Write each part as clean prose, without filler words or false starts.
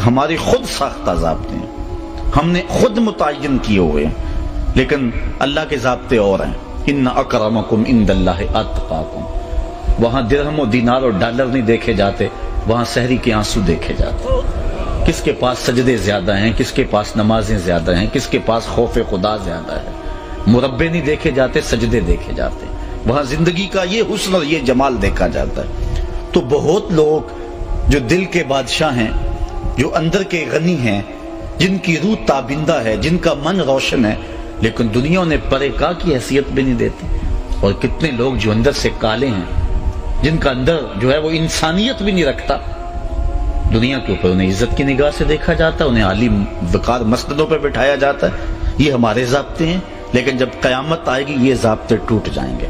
ہماری خود ساختہ ضابطے ہیں، ہم نے خود متعین کیے ہوئے ہیں، لیکن اللہ کے ضابطے اور ہیں۔ ان اکرمکم عند اللہ اتقاکم۔ وہاں درہم و دینار اور ڈالر نہیں دیکھے جاتے، وہاں سحری کے آنسو دیکھے جاتے۔ کس کے پاس سجدے زیادہ ہیں، کس کے پاس نمازیں زیادہ ہیں، کس کے پاس خوف خدا زیادہ ہے۔ مربے نہیں دیکھے جاتے، سجدے دیکھے جاتے۔ وہاں زندگی کا یہ حسن اور یہ جمال دیکھا جاتا ہے۔ تو بہت لوگ جو دل کے بادشاہ ہیں، جو اندر کے غنی ہیں، جن کی روح تابندہ ہے، جن کا من روشن ہے، لیکن دنیا نے پرکا کی حیثیت بھی نہیں دیتی۔ اور کتنے لوگ جو اندر سے کالے ہیں، جن کا اندر جو ہے وہ انسانیت بھی نہیں رکھتا، دنیا کے اوپر انہیں عزت کی نگاہ سے دیکھا جاتا ہے، انہیں عالی وقار مسجدوں پہ بٹھایا جاتا ہے۔ یہ ہمارے ضابطے ہیں، لیکن جب قیامت آئے گی یہ ضابطے ٹوٹ جائیں گے۔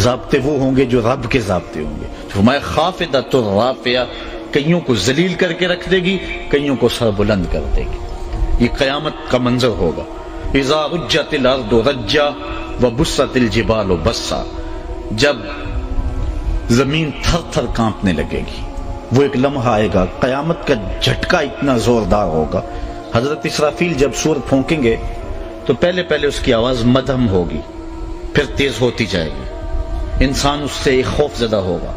ضابطے وہ ہوں گے جو رب کے ضابطے ہوں گے۔ فرمایا خافضۃ رافعہ، کئیوں کو ذلیل کر کے رکھ دے گی، کئیوں کو سر بلند کر دے گی۔ یہ قیامت کا منظر ہوگا۔ اذا رجت الارض رجا وبست الجبال بسا، جب زمین تھر تھر کانپنے لگے گی، وہ ایک لمحہ آئے گا، قیامت کا جھٹکا اتنا زوردار ہوگا۔ حضرت اسرافیل جب سور پھونکیں گے تو پہلے اس کی آواز مدھم ہوگی، پھر تیز ہوتی جائے گی، انسان اس سے ایک خوف زدہ ہوگا،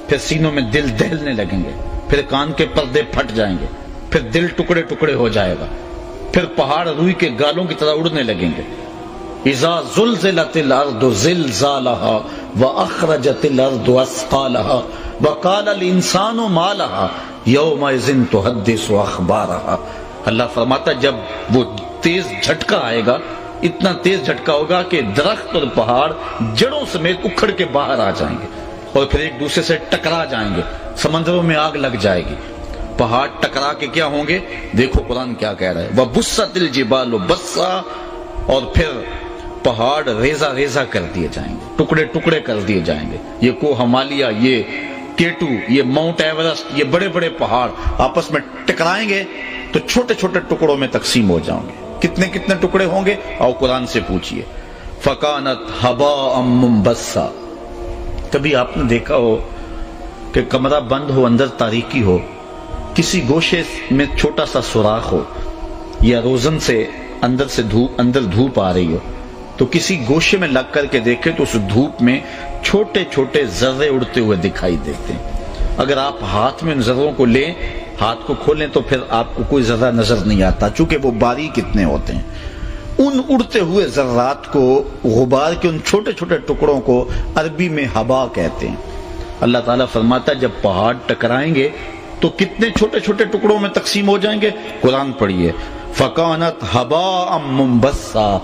پھر سینوں میں دل دہلنے لگیں گے، پھر کان کے پردے پھٹ جائیں گے، پھر دل ٹکڑے ٹکڑے ہو جائے گا، پھر پہاڑ روئی کے گالوں کی طرح اڑنے لگیں گے۔ اذا زلزلت الارض زلزالها واخرجت الارض اثقالها وقال الانسان ما لها يومئذ تحدث اخبارها۔ اللہ فرماتا جب وہ تیز جھٹکا آئے گا، اتنا تیز جھٹکا ہوگا کہ درخت اور پہاڑ جڑوں سمیت اکھڑ کے باہر آ جائیں گے اور پھر ایک دوسرے سے ٹکرا جائیں گے، سمندروں میں آگ لگ جائے گی، پہاڑ ٹکرا کے کیا ہوں گے؟ دیکھو قرآن کیا کہہ رہا ہے، وَبُسَّتِ الْجِبَالُ بَسًّا، اور پھر پہاڑ ریزہ ریزہ کر دیے جائیں گے، ٹکڑے ٹکڑے کر دیے جائیں گے۔ یہ کوہ ہمالیہ، یہ کیٹو، یہ ماؤنٹ ایورسٹ، یہ بڑے بڑے پہاڑ آپس میں ٹکرائیں گے تو چھوٹے چھوٹے ٹکڑوں میں تقسیم ہو جائیں گے۔ کتنے کتنے ٹکڑے ہوں گے؟ اور قرآن سے پوچھئے۔ فَكَانَتْ هَبَاءً مُنبَثًّا۔ کبھی آپ نے دیکھا ہو کہ کمرہ بند ہو، اندر تاریکی ہو، کسی گوشے میں چھوٹا سا سوراخ ہو، یا روزن سے اندر دھوپ آ رہی ہو، تو کسی گوشے میں لگ کر کے دیکھیں تو اس دھوپ میں چھوٹے چھوٹے ذرے اڑتے ہوئے دکھائی دیتے ہیں۔ اگر آپ ہاتھ میں ان ذروں کو لیں، ہاتھ کو کھولیں تو پھر آپ کو کوئی ذرہ نظر نہیں آتا، چونکہ وہ باریک اتنے ہوتے ہیں۔ ان اڑتے ہوئے ذرات کو، غبار کے ان چھوٹے چھوٹے ٹکڑوں کو عربی میں ہبا کہتے ہیں۔ اللہ تعالیٰ فرماتا ہے جب پہاڑ ٹکرائیں گے تو کتنے چھوٹے چھوٹے ٹکڑوں میں تقسیم ہو جائیں گے؟ قرآن پڑھیے، فَكَانَتْ هَبَاءً مُنبَثًّا،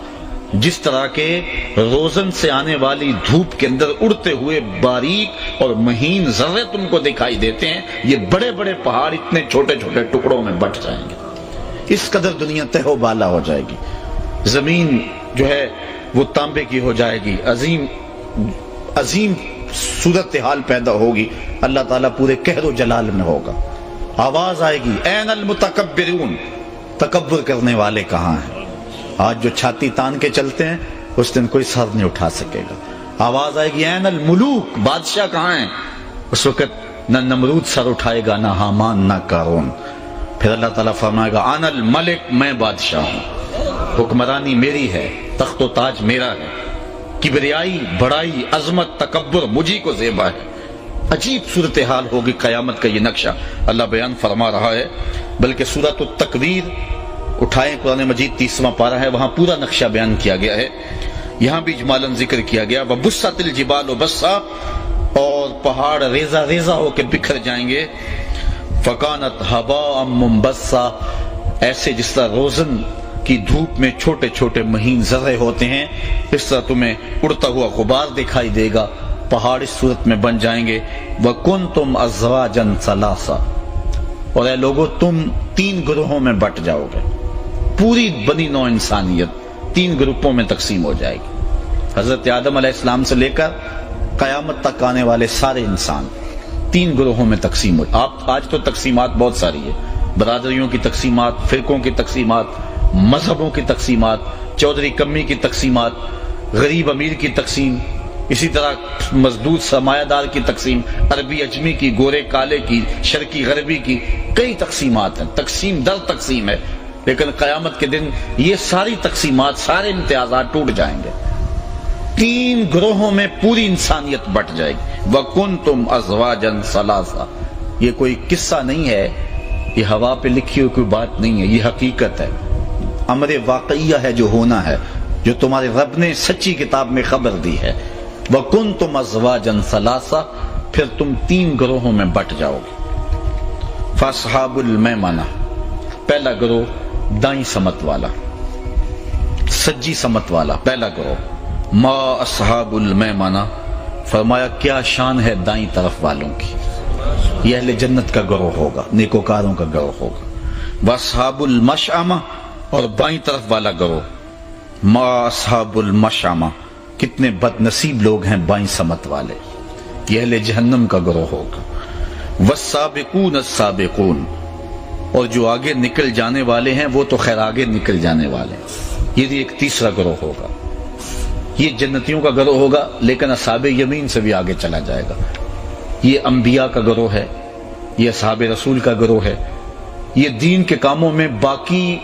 جس طرح کے روزن سے آنے والی دھوپ کے اندر اڑتے ہوئے باریک اور مہین ذرے تم کو دکھائی دیتے ہیں، یہ بڑے بڑے پہاڑ اتنے چھوٹے چھوٹے ٹکڑوں میں بٹ جائیں گے۔ اس قدر دنیا تہ و بالا ہو جائے گی، زمین جو ہے وہ تانبے کی ہو جائے گی، عظیم صورتحال پیدا ہوگی، اللہ تعالیٰ پورے قہر و جلال میں ہوگا۔ آواز آئے گی، این المتکبرون، تکبر کرنے والے کہاں ہیں؟ آج جو چھاتی تان کے چلتے ہیں اس دن کوئی سر نہیں اٹھا سکے گا۔ آواز آئے گی، این الملوک، بادشاہ کہاں ہیں؟ اس وقت نہ نمرود سر اٹھائے گا، نہ حامان، نہ قارون۔ پھر اللہ تعالیٰ فرمائے گا، انا الملک، میں بادشاہ ہوں، حکمرانی میری ہے، تخت و تاج میرا ہے، کبریائی، بڑائی، عظمت، تکبر مجھی کو زیبا ہے۔ عجیب صورتحال ہوگی قیامت کا یہ نقشہ اللہ بیان فرما رہا ہے۔ بلکہ سورۃ التکویر اٹھائیں، قرآن مجید 30واں پارہ ہے، وہاں پورا نقشہ بیان کیا گیا ہے، یہاں بھی اجمالاً ذکر کیا گیا، وَبُسَّتِ الْجِبَالُ بَسًّا، اور پہاڑ ریزہ ریزہ ہو کے بکھر جائیں گے۔ فَكَانَتْ هَبَاءً مُنبَثًّا، ایسے جس طرح روزن کی دھوپ میں چھوٹے چھوٹے مہین ذرے ہوتے ہیں، اس طرح تمہیں اڑتا ہوا غبار دکھائی دے گا، پہاڑ اس صورت میں بن جائیں گے۔ وَكُنْتُمْ أَزْوَاجًا ثَلَاثًا، اور اے لوگو تم 3 گروہوں میں بٹ جاؤ گے، پوری بنی نوع انسانیت 3 گروپوں میں تقسیم ہو جائے گی۔ حضرت آدم علیہ السلام سے لے کر قیامت تک آنے والے سارے انسان 3 گروہوں میں تقسیم ہو۔ آج تو تقسیمات بہت ساری ہے، برادریوں کی تقسیمات، فرقوں کی تقسیمات، مذہبوں کی تقسیمات، چودھری کمی کی تقسیمات، غریب امیر کی تقسیم، اسی طرح مزدور سرمایہ دار کی تقسیم، عربی اجمی کی، گورے کالے کی، شرقی غربی کی، کئی تقسیمات ہیں، تقسیم در تقسیم ہے، لیکن قیامت کے دن یہ ساری تقسیمات، سارے امتیازات ٹوٹ جائیں گے، 3 گروہوں میں پوری انسانیت بٹ جائے گی۔ وَكُنْتُمْ أَزْوَاجًا ثَلَاثًا، یہ کوئی قصہ نہیں ہے، یہ ہوا پہ لکھی ہوئی کوئی بات نہیں ہے، یہ حقیقت ہے، امر واقعیہ ہے جو ہونا ہے، جو تمہارے رب نے سچی کتاب میں خبر دی ہے۔ وَكُنْتُمْ أَزْوَاجًا ثَلَاثًا، پھر تم 3 گروہوں میں بٹ جاؤ گے۔ فَأَصْحَابُ الْمَيْمَنَةِ، پہلا گروہ دائیں سمت والا، سجی سمت والا پہلا گروہ۔ ما اصحاب المیمنہ، فرمایا کیا شان ہے دائیں طرف والوں کی، یہ اہل جنت کا گروہ ہوگا، نیکوکاروں کا گروہ ہوگا۔ واصحاب المشأمہ، اور بائیں طرف والا گروہ۔ ما اصحاب المشأمہ، کتنے بد نصیب لوگ ہیں بائیں سمت والے، یہ اہل جہنم کا گروہ ہوگا۔ والسابقون السابقون، اور جو آگے نکل جانے والے ہیں وہ تو خیر آگے نکل جانے والے ہیں، یہ بھی ایک تیسرا گروہ ہوگا، یہ جنتیوں کا گروہ ہوگا، لیکن اصحاب یمین سے بھی آگے چلا جائے گا۔ یہ انبیاء کا گروہ ہے، یہ اصحاب رسول کا گروہ ہے، یہ دین کے کاموں میں باقی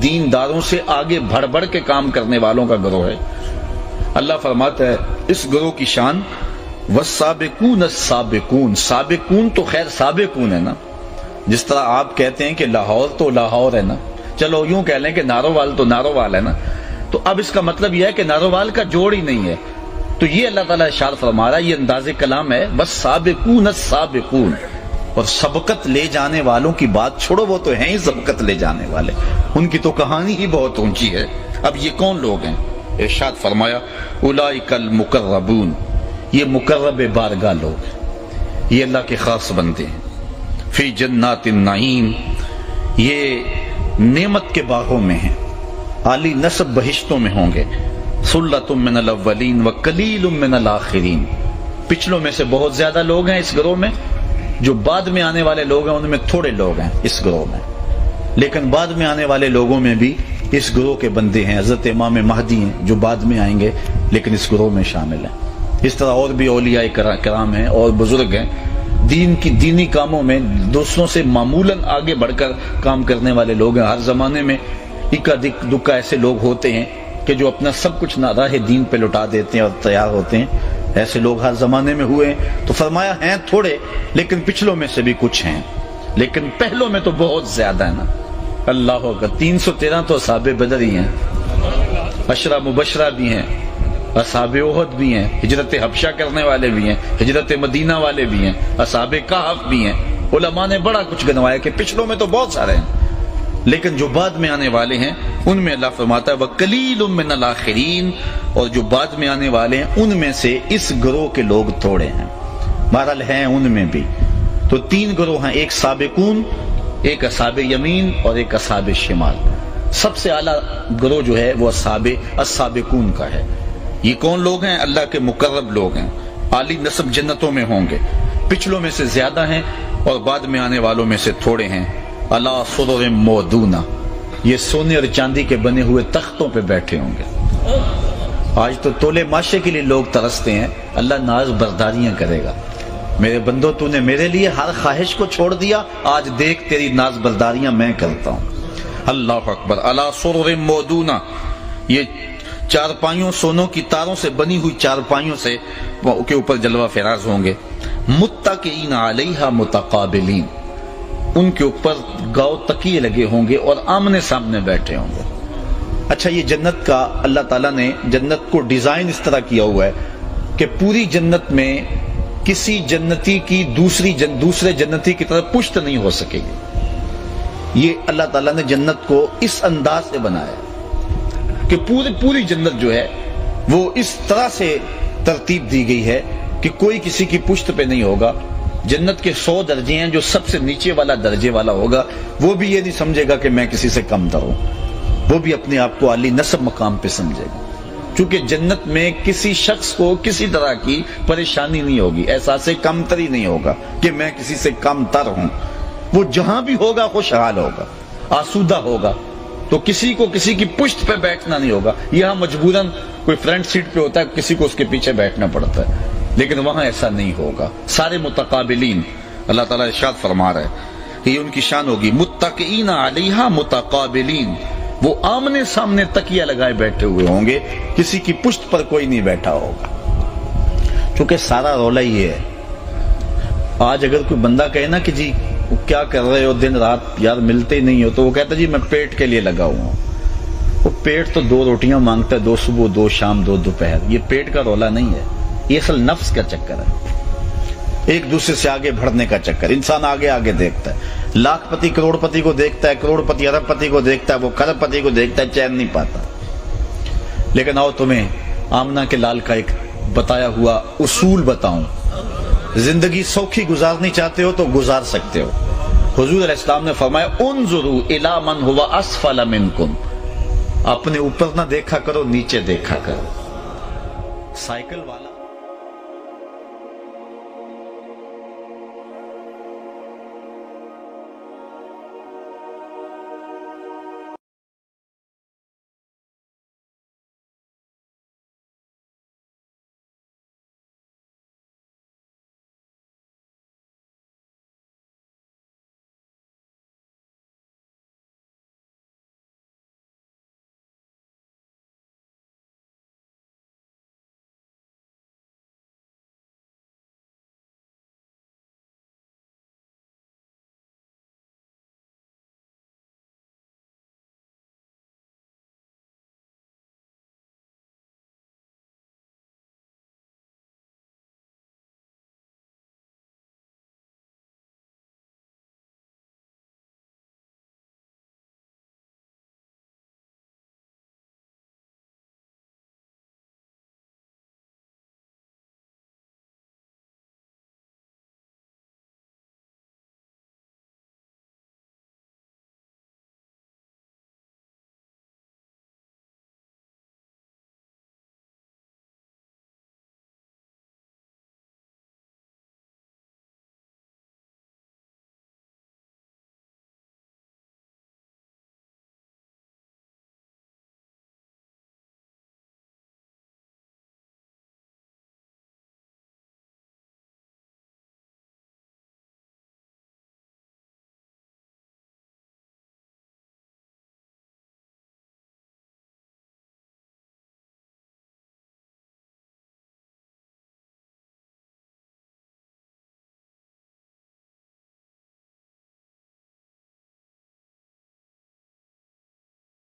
دینداروں سے آگے بڑھ بڑھ کے کام کرنے والوں کا گروہ ہے۔ اللہ فرماتا ہے اس گروہ کی شان والسابقون السابقون، سابقون تو خیر سابقون ہے نا، جس طرح آپ کہتے ہیں کہ لاہور تو لاہور ہے نا، چلو یوں کہہ لیں کہ نارووال تو نارووال ہے نا، تو اب اس کا مطلب یہ ہے کہ نارووال کا جوڑ ہی نہیں ہے، تو یہ اللہ تعالیٰ اشارہ فرما رہا ہے، یہ انداز کلام ہے، بس سابقون السابقون، اور سبقت لے جانے والوں کی بات چھوڑو، وہ تو ہیں ہی سبقت لے جانے والے، ان کی تو کہانی ہی بہت اونچی ہے۔ اب یہ کون لوگ ہیں؟ ارشاد فرمایا اولئک المقربون، یہ مقرب بارگاہ لوگ ہیں، یہ اللہ کے خاص بندے ہیں۔ فی جنات النعیم، یہ نعمت کے باغوں میں ہیں، عالی نسب بہشتوں میں ہوں گے۔ ثلۃ من الاولین وقلیل من الاخرین، پچھلوں میں سے بہت زیادہ لوگ ہیں اس گروہ میں، جو بعد میں آنے والے لوگ ہیں ان میں تھوڑے لوگ ہیں اس گروہ میں، لیکن بعد میں آنے والے لوگوں میں بھی اس گروہ کے بندے ہیں، حضرت امام مہدی ہیں جو بعد میں آئیں گے لیکن اس گروہ میں شامل ہیں، اس طرح اور بھی اولیاء کرام ہیں اور بزرگ ہیں، دین کی دینی کاموں میں دوسروں سے معمولاً آگے بڑھ کر کام کرنے والے لوگ ہیں۔ ہر زمانے میں اکا دکا ایسے لوگ ہوتے ہیں کہ جو اپنا سب کچھ راہ دین پہ لٹا دیتے ہیں اور تیار ہوتے ہیں، ایسے لوگ ہر زمانے میں ہوئے ہیں، تو فرمایا ہیں تھوڑے، لیکن پچھلوں میں سے بھی کچھ ہیں، لیکن پہلوں میں تو بہت زیادہ ہے نا۔ اللہ کا 313 تو اصحاب بدر ہی ہیں، عشرہ مبشرہ بھی ہیں، اصحاب احد بھی ہیں، ہجرت حبشہ کرنے والے بھی ہیں، ہجرت مدینہ والے بھی ہیں، اصحاب کہف بھی ہیں۔ علماء نے بڑا کچھ گنوایا کہ پچھلوں میں تو بہت سارے ہیں، لیکن جو بعد میں آنے والے ہیں ان میں اللہ فرماتا ہے وَقَلِيلٌ مِّنَ الْآخِرِينَ، اور جو بعد میں آنے والے ہیں ان میں سے اس گروہ کے لوگ تھوڑے ہیں، بہرحال ہیں ان میں بھی۔ تو 3 گروہ ہیں، ایک سابقون، ایک اصحاب یمین اور ایک اصحاب شمال۔ سب سے اعلیٰ گروہ جو ہے وہ اصحاب السابقون کا ہے۔ یہ کون لوگ ہیں؟ اللہ کے مقرب لوگ ہیں، عالی نسب جنتوں میں ہوں گے، پچھلوں میں سے زیادہ ہیں اور بعد میں آنے والوں میں سے تھوڑے ہیں۔ علی سرر مودونہ، یہ سونے اور چاندی کے بنے ہوئے تختوں پہ بیٹھے ہوں گے۔ آج تو تولے ماشے کے لیے لوگ ترستے ہیں، اللہ ناز برداریاں کرے گا، میرے بندو تو نے میرے لیے ہر خواہش کو چھوڑ دیا، آج دیکھ تیری ناز برداریاں میں کرتا ہوں۔ اللہ اکبر۔ علی سرر مودونہ، یہ چارپائیوں، سونوں کی تاروں سے بنی ہوئی چارپائیوں سے کے اوپر جلوہ فراز ہوں گے۔ متکئین علیہا متقابلین، ان کے اوپر گاؤ تکیے لگے ہوں گے اور آمنے سامنے بیٹھے ہوں گے۔ اچھا، یہ جنت کا اللہ تعالیٰ نے جنت کو ڈیزائن اس طرح کیا ہوا ہے کہ پوری جنت میں کسی جنتی کی دوسرے جنتی کی طرف پشت نہیں ہو سکے گی۔ یہ اللہ تعالیٰ نے جنت کو اس انداز سے بنایا کہ پوری جنت جو ہے وہ اس طرح سے ترتیب دی گئی ہے کہ کوئی کسی کی پشت پہ نہیں ہوگا۔ جنت کے 100 درجے ہیں، جو سب سے نیچے والا درجے والا ہوگا وہ بھی یہ نہیں سمجھے گا کہ میں کسی سے کم تر ہوں، وہ بھی اپنے آپ کو عالی نسب مقام پہ سمجھے گا، چونکہ جنت میں کسی شخص کو کسی طرح کی پریشانی نہیں ہوگی، احساس کم تری نہیں ہوگا کہ میں کسی سے کم تر ہوں، وہ جہاں بھی ہوگا خوشحال ہوگا، آسودہ ہوگا، تو کسی کو کسی کی پشت پہ بیٹھنا نہیں ہوگا۔ یہاں مجبوراً کوئی فرنٹ سیٹ پہ ہوتا ہے، کسی کو اس کے پیچھے بیٹھنا پڑتا ہے، لیکن وہاں ایسا نہیں ہوگا، سارے متقابلین۔ اللہ تعالیٰ ارشاد فرما رہا ہے کہ یہ ان کی شان ہوگی، متقئین علیہا متقابلین، وہ آمنے سامنے تکیہ لگائے بیٹھے ہوئے ہوں گے، کسی کی پشت پر کوئی نہیں بیٹھا ہوگا۔ چونکہ سارا رولا یہ ہے، آج اگر کوئی بندہ کہے نا کہ جی کیا کر رہے ہو دن رات یار ملتے ہی نہیں ہو، تو وہ کہتا جی میں پیٹ کے لیے لگا ہوا ہوں۔ وہ پیٹ تو 2 روٹیاں مانگتا ہے، 2 صبح 2 شام 2 دوپہر، یہ پیٹ کا رولا نہیں ہے، یہ اصل نفس کا چکر ہے، ایک دوسرے سے آگے بڑھنے کا چکر۔ انسان آگے آگے دیکھتا ہے، لاکھ پتی کروڑ پتی کو دیکھتا ہے، کروڑ پتی ارب پتی کو دیکھتا ہے، وہ کھرب پتی کو دیکھتا ہے، چین نہیں پاتا۔ لیکن آؤ تمہیں آمنہ کے لال کا ایک بتایا ہوا اصول بتاؤں، زندگی سوکھی گزارنی چاہتے ہو تو گزار سکتے ہو۔ حضور علیہ السلام نے فرمایا انظروا الی من هو اسفل منکم، اپنے اوپر نہ دیکھا کرو، نیچے دیکھا کرو۔ سائیکل والا